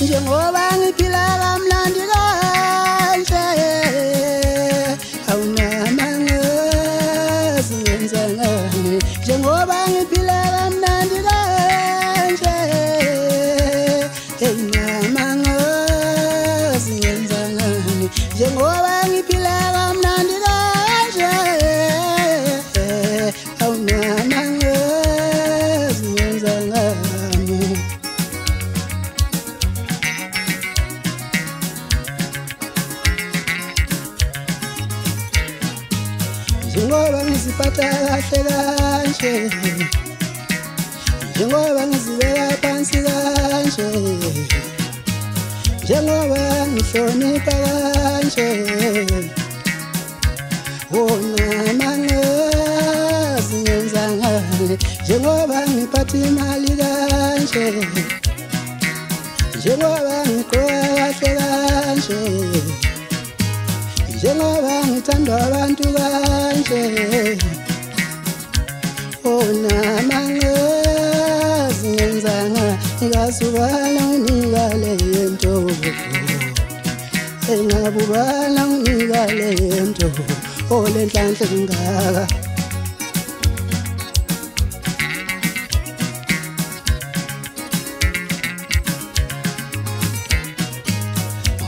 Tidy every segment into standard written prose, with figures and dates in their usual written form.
njengoba ngiphila kamnandi kanje awunamangezi ngenza ngani njengoba ngiphila kamnandi kanje awunamangezi ngenza ngani njengoba ngiphila kamnandi kanje awunamangezi ngenza ngani njengoba ngiziphatha kahle kanje njengoba ngizibeka phansi kanje njengoba ngihlonipha kanje wonamangezi ngenza ngani njengoba ngiphatha imali kanje njengoba ngigqoka kahle kanje njengoba ngithandwa abantu kanje onamangezi ngenza ngani ngazubala nginikale into engabubala nginikale into olenhlanhla ngaka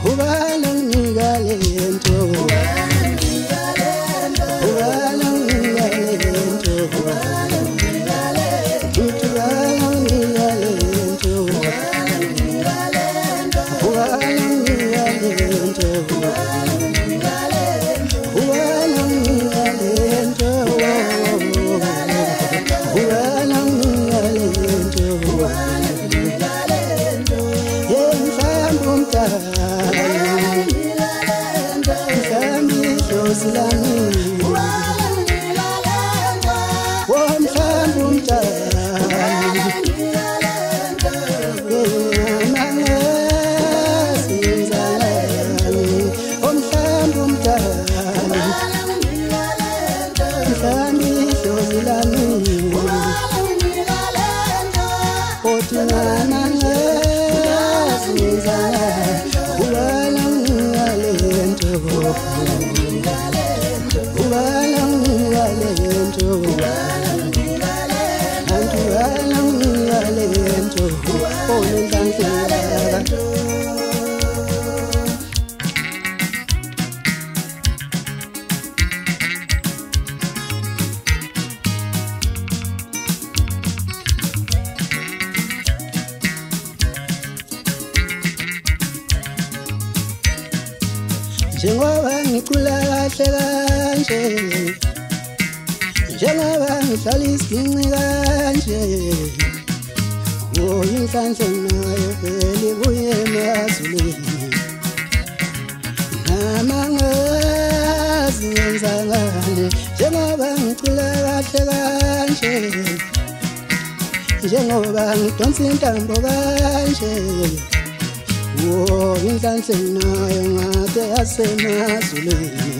ubala nginikale into njengoba ngicula kahle kanje njengoba ngihlala isinci kanje inhlanhla nayo vele ibuye emazulwini namangezi ngenza ngani njengoba ngicula kahle kanje njengoba ngidonsa intambo kanje inhlanhla nayo ngade yasemazulwini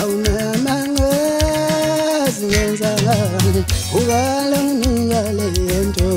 awunamangezi ngenza ngani ubala nginikale into